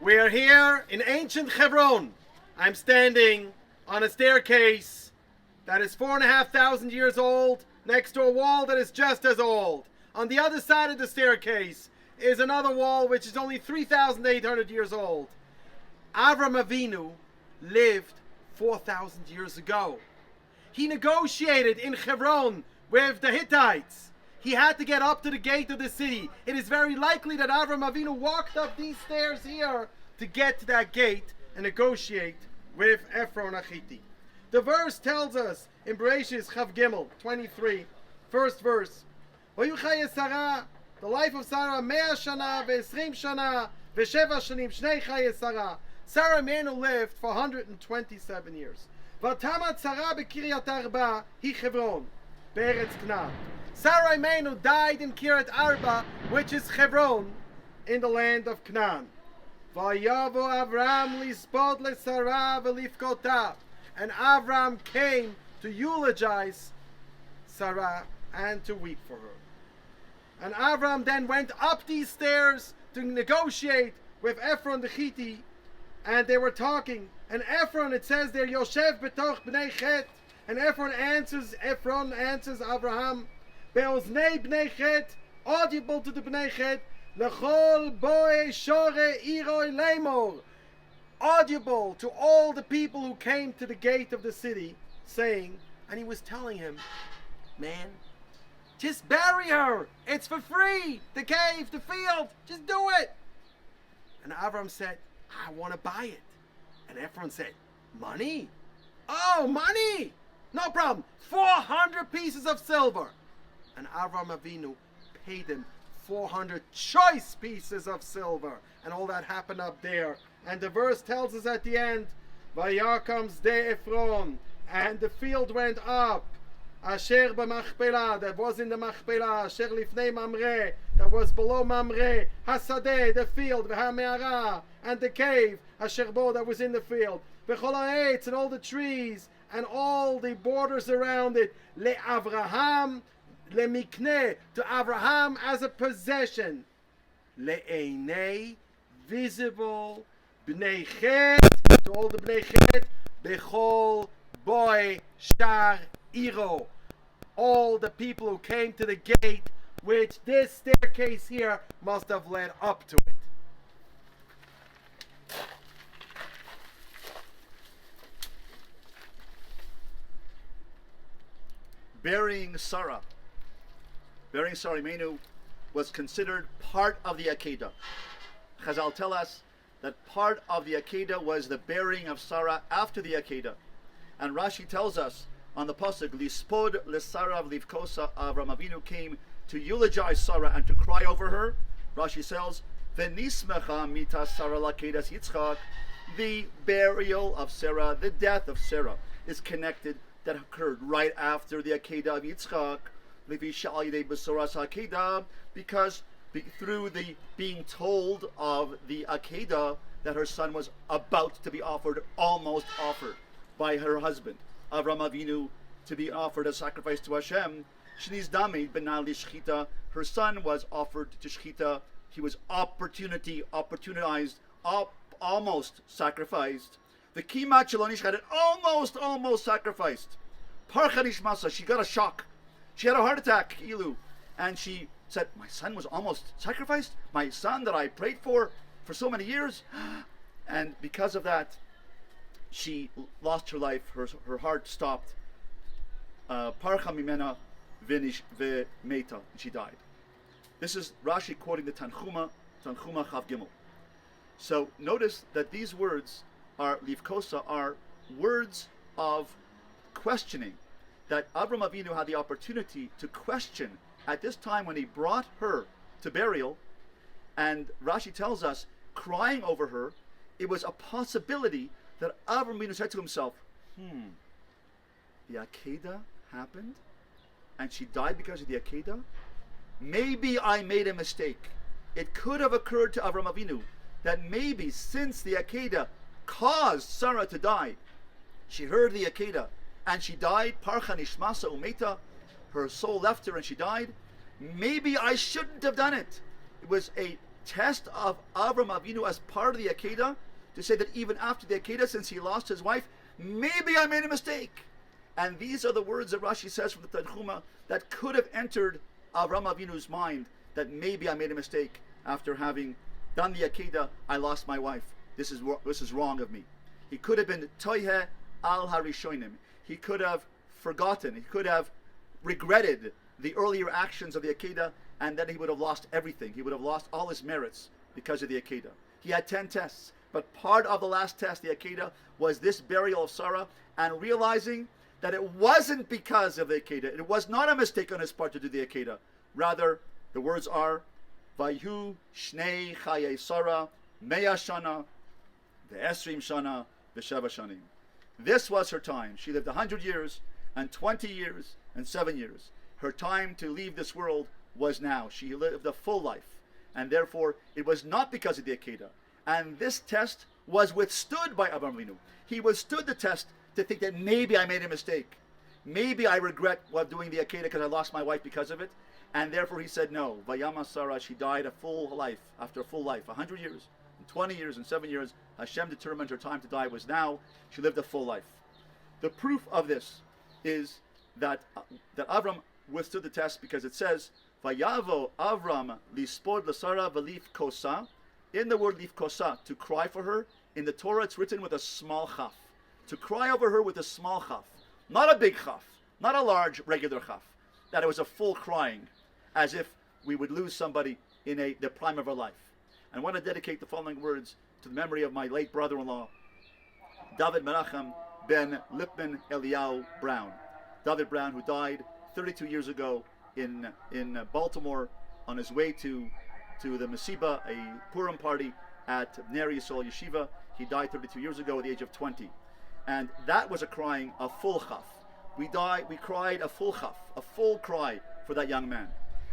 We are here in ancient Chevron. I'm standing on a staircase that is 4,500 years old next to a wall that is just as old. On the other side of the staircase is another wall which is only 3,800 years old. Avraham Avinu lived 4,000 years ago. He negotiated in Chevron with the Hittites. He had to get up to the gate of the city. It is very likely that Avraham Avinu walked up these stairs here to get to that gate and negotiate with Ephron Hachiti. The verse tells us in Bereshis Chav Gimel 23, first verse, Vayuchaya Sara, the life of Sarah, 100 shana, 20 shana, 7 shanim, shnei chaya Sara. Sarah Imeinu lived for 127 years. Vatamat Sara bekiryat Arba, hi Chevron, be'eretz Canaan. Sarah Imeinu died in Kiryat Arba, which is Chevron, in the land of Canaan. Vayavo Avraham lispod leSara v'lifkota. And Avraham came to eulogize Sarah and to weep for her. And Avraham then went up these stairs to negotiate with Ephron Hachiti, and they were talking. And Ephron, it says there, Yoshev betoch b'nei chet. And Ephron answers Avraham, Be'oznei b'nei chet, audible to the b'nei chet, L'chol boe shore iroi lemor, audible to all the people who came to the gate of the city, saying, and he was telling him, man, just bury her. It's for free. The cave, the field, just do it. And Avraham said, I want to buy it. And Ephron said, money? Oh, money! No problem. 400 pieces of silver. And Avraham Avinu paid him 400 choice pieces of silver. And all that happened up there. And the verse tells us at the end, Vayar comes de Ephron, and the field went up. Asher b'Machpelah, that was in the Machpelah. Asher lifnei Mamre, that was below Mamre. Hasadeh, the field. V'hame'ara, and the cave. Asher bo, that was in the field. V'chol ha'etz, and all the trees, and all the borders around it. LeAvraham, lemikneh, to Avraham as a possession. Le'einei, visible. Bnei chet, to all the bnei chet. Bechol boy shar iro, all the people who came to the gate, which this staircase here must have led up to it. Burying Sarah Imeinu was considered part of the Akeidah. Chazal tell us that part of the Akeidah was the burying of Sarah after the Akeidah. And Rashi tells us on the pasuk, Lispod leSara v'livkosa, Avraham Avinu came to eulogize Sarah and to cry over her. Rashi says, V'nismecha mita Sara lakedas Yitzchak, the burial of Sarah, the death of Sarah, is connected, that occurred right after the Akeidah of Yitzchak, because through the being told of the Akeidah that her son was about to be offered, almost offered by her husband, Avraham Avinu, to be offered as sacrifice to Hashem. Shniz Damid Benal Shchita, her son was offered to Shchita. He was opportunized, almost sacrificed. The Kimat Shalonish had it almost sacrificed. Parchanish Masa, she got a shock. She had a heart attack, Ilu. And she said, my son was almost sacrificed? My son that I prayed for so many years? And because of that, she lost her life. Her heart stopped. Parcha mimena v'meta, and she died. This is Rashi quoting the Tanchuma Chav Gimel. So notice that these words are livkosa, are words of questioning, that Avraham Avinu had the opportunity to question at this time when he brought her to burial. And Rashi tells us, crying over her, it was a possibility that Avraham Avinu said to himself, the Akeidah happened and she died because of the Akeidah? Maybe I made a mistake. It could have occurred to Avraham Avinu that maybe since the Akeidah caused Sarah to die, she heard the Akeidah and she died, Parcha Nishmasa Umeta, her soul left her and she died. Maybe I shouldn't have done it. It was a test of Avraham Avinu as part of the Akeidah, to say that even after the Akeidah, since he lost his wife, maybe I made a mistake. And these are the words that Rashi says from the Tanchuma that could have entered Avraham Avinu's mind, that maybe I made a mistake after having done the Akeidah. I lost my wife. This is wrong of me. He could have been toihe al harishonim. He could have forgotten. He could have regretted the earlier actions of the Akeidah, and then he would have lost everything. He would have lost all his merits because of the Akeidah. He had 10 tests, but part of the last test, the Akeidah, was this burial of Sarah, and realizing that it wasn't because of the Akeidah. It was not a mistake on his part to do the Akeidah. Rather, the words are, Vayu shnei chayei Sara mea shana ve'esrim shana ve'sheva shanim. This was her time. She lived 100 years and 20 years and 7 years. Her time to leave this world was now. She lived a full life, and therefore it was not because of the Akeidah. And this test was withstood by Avraham Avinu. He withstood the test to think that maybe I made a mistake. Maybe I regret doing the Akeidah because I lost my wife because of it. And therefore he said no. Vayama Sara, she died a full life, after a full life, 100 years, and 20 years, and 7 years. Hashem determined her time to die was now. She lived a full life. The proof of this is that Avram withstood the test, because it says, Vayavo Avram lispod l'Sara v'lif kosa. In the word lif kosa, to cry for her, in the Torah it's written with a small chaf. To cry over her with a small chaf. Not a big chaf, not a large regular chaf. That it was a full crying, as if we would lose somebody in the prime of our life. And I want to dedicate the following words to the memory of my late brother-in-law, David Menachem ben Lipman Eliyahu Brown. David Brown, who died 32 years ago in Baltimore on his way to the Masiba, a Purim party at Ner Yisrael Yeshiva. He died 32 years ago at the age of 20. And that was a crying, a full chaf. We cried a full chaf, a full cry for that young man.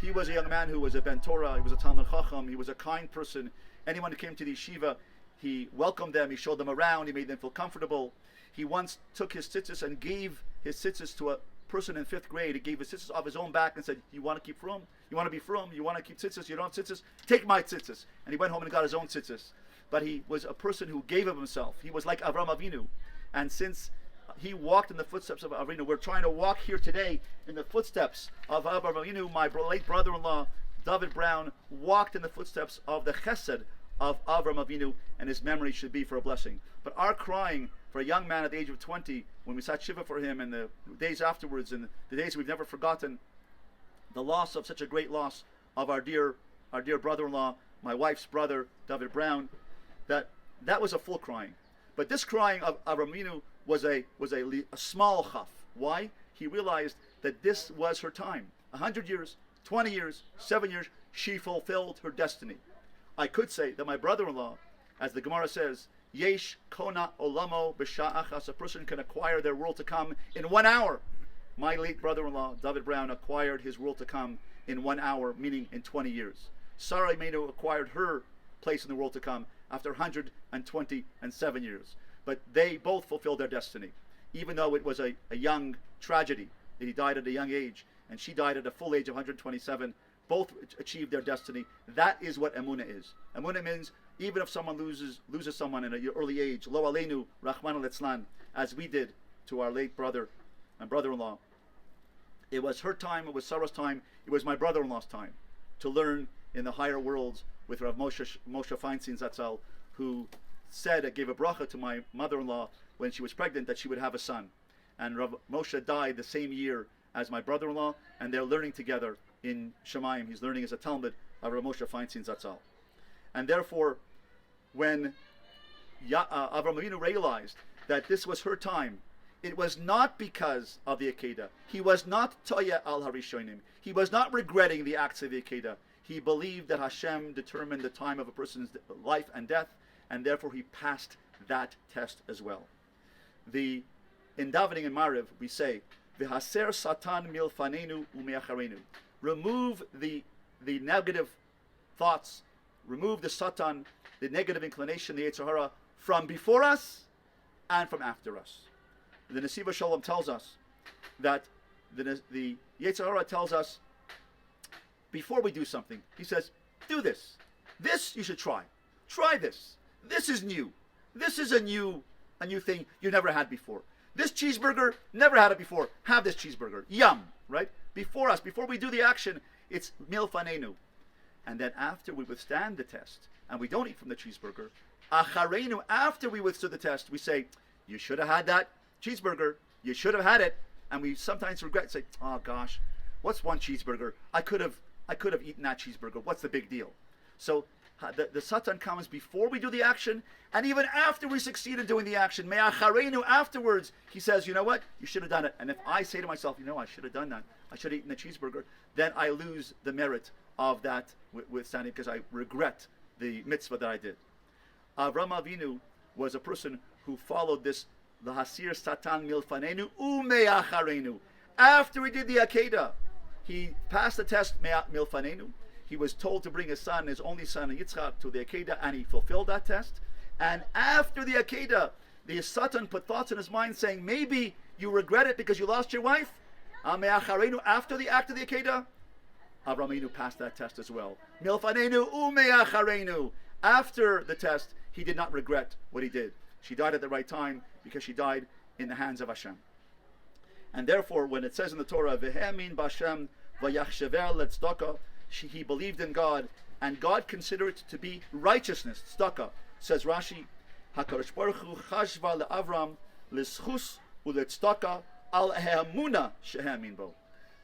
He was a young man who was a Ben Torah, he was a Talmud Chacham, he was a kind person. Anyone who came to the yeshiva, he welcomed them, he showed them around, he made them feel comfortable. He once took his tzitzis and gave his tzitzis to a person in 5th grade. He gave his tzitzis off his own back and said, you want to keep frum? You want to be frum? You want to keep tzitzis? You don't have tzitzis? Take my tzitzis. And he went home and got his own tzitzis. But he was a person who gave of himself. He was like Avraham Avinu. And since he walked in the footsteps of Avinu, we're trying to walk here today in the footsteps of Avraham Avinu. My late brother-in-law, David Brown, walked in the footsteps of the chesed of Avraham Avinu, and his memory should be for a blessing. But our crying for a young man at the age of 20, when we sat Shiva for him, and the days afterwards, and the days we've never forgotten, the loss of such a great loss of our dear brother-in-law, my wife's brother, David Brown, that was a full crying. But this crying of Avraham Avinu was a small chaf. Why? He realized that this was her time. 100 years, 20 years, 7 years, she fulfilled her destiny. I could say that my brother-in-law, as the Gemara says, Yesh kona olamo b'sha achas, a person can acquire their world to come in 1 hour. My late brother-in-law, David Brown, acquired his world to come in 1 hour, meaning in 20 years. Sarah Imeinu acquired her place in the world to come after 127 years. But they both fulfilled their destiny, even though it was a young tragedy that he died at a young age, and she died at a full age of 127. Both achieved their destiny. That is what Emunah is. Emunah means even if someone loses someone in an early age, lo aleinu, Rahman al-Itzlan, as we did to our late brother and brother-in-law. It was her time, it was Sarah's time, it was my brother-in-law's time to learn in the higher worlds with Rav Moshe Feinstein Zatzal, who gave a bracha to my mother-in-law when she was pregnant that she would have a son. And Rav Moshe died the same year as my brother-in-law, and they're learning together in Shemayim. He's learning as a Talmud of Rav Moshe Feinstein Zatzal. And therefore, when Avraham Avinu realized that this was her time, it was not because of the Akeidah. He was not toya al harishonim. He was not regretting the acts of the Akeidah. He believed that Hashem determined the time of a person's life and death, and therefore he passed that test as well. In davening in Mariv, we say, "V'haser Satan milfanenu u'me'acharenu." Remove the negative thoughts, remove the Satan, the negative inclination, the Yetzer Hara, from before us and from after us. The Nesiva Shalom tells us that the Yetzer Hara tells us before we do something, he says, do this. This you should try. Try this. This is new. This is a new thing you never had before. This cheeseburger, never had it before. Have this cheeseburger. Yum, right? Before we do the action, it's milfanenu. And then after we withstand the test, and we don't eat from the cheeseburger, acharenu, after we withstood the test, we say, you should have had that cheeseburger. You should have had it. And we sometimes regret, say, oh gosh, what's one cheeseburger? I could have eaten that cheeseburger. What's the big deal? So the Satan comes before we do the action, and even after we succeed in doing the action, me'acharenu, afterwards, he says, you know what? You should have done it. And if I say to myself, I should have done that. I should have eaten the cheeseburger. Then I lose the merit of that withstanding because I regret the mitzvah that I did. Avraham Avinu was a person who followed this, the hasir satan milfanenu ume'acharenu. After he did the Akeidah, he passed the test milfanenu. He was told to bring his son, his only son, Yitzchak, to the Akeidah, and he fulfilled that test. And after the Akeidah, the Satan put thoughts in his mind saying, maybe you regret it because you lost your wife. After the act of the Akeidah, Avraham Avinu passed that test as well. Milfanenu ume'acharenu. After the test, he did not regret what he did. She died at the right time because she died in the hands of Hashem. And therefore, when it says in the Torah, V'hemin b'Hashem v'yachshever letzedakah, he believed in God, and God considered it to be righteousness. Tzedakah. Says Rashi, HaKadosh Baruch Hu chashva le'Avram l'schus u'letzedakah al ha'emuna she'hemin bo.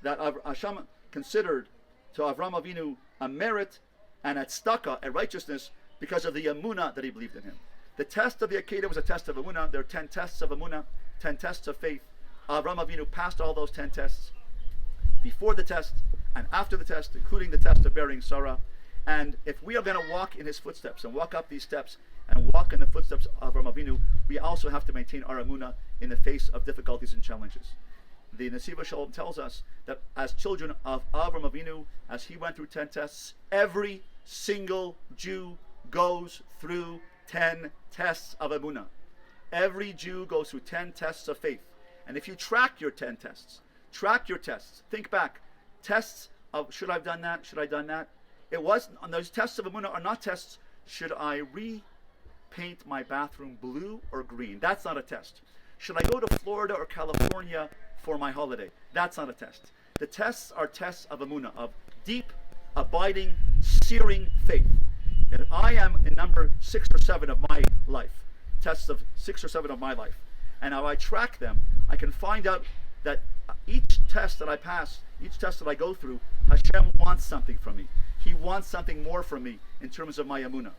That Hashem considered to Avraham Avinu a merit and a tzedakah, a righteousness, because of the emunah that he believed in him. The test of the Akeidah was a test of emunah. There are 10 tests of emunah, 10 tests of faith. Avraham Avinu passed all those 10 tests before the test and after the test, including the test of burying Sarah. And if we are going to walk in his footsteps and walk up these steps and walk in the footsteps of Avraham Avinu, we also have to maintain our emunah in the face of difficulties and challenges. The Nesiva Shalom tells us that as children of Avraham Avinu, as he went through 10 tests, every single Jew goes through 10 tests of emunah. Every Jew goes through 10 tests of faith. And if you track your 10 tests, think back, tests of should I have done that, should I have done that? It wasn't, on those tests of emunah are not tests, should I repaint my bathroom blue or green? That's not a test. Should I go to Florida or California for my holiday? That's not a test. The tests are tests of emunah, of deep, abiding, searing faith. And I am in number 6 or 7 of my life, tests of 6 or 7 of my life. And how I track them, I can find out that each test that I pass, each test that I go through, Hashem wants something from me. He wants something more from me in terms of my emunah.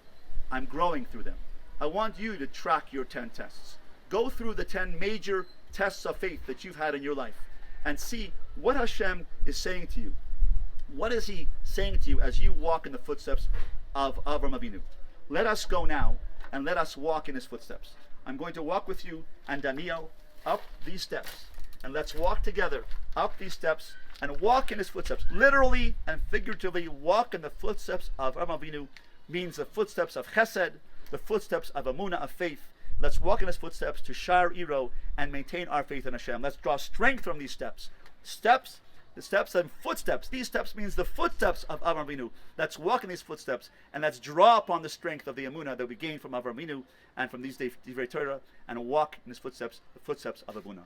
I'm growing through them. I want you to track your 10 tests. Go through the 10 major tests of faith that you've had in your life and see what Hashem is saying to you. What is he saying to you as you walk in the footsteps of Avraham Avinu? Let us go now and let us walk in his footsteps. I'm going to walk with you and Daniel up these steps. And let's walk together up these steps and walk in his footsteps. Literally and figuratively walk in the footsteps of Avraham Avinu means the footsteps of chesed, the footsteps of emunah, of faith. Let's walk in his footsteps to shar iro and maintain our faith in Hashem. Let's draw strength from these steps. The steps and footsteps. These steps means the footsteps of Avraham Avinu. Let's walk in these footsteps and let's draw upon the strength of the emunah that we gain from Avraham Avinu and from these Divrei Torah and walk in his footsteps, the footsteps of emunah.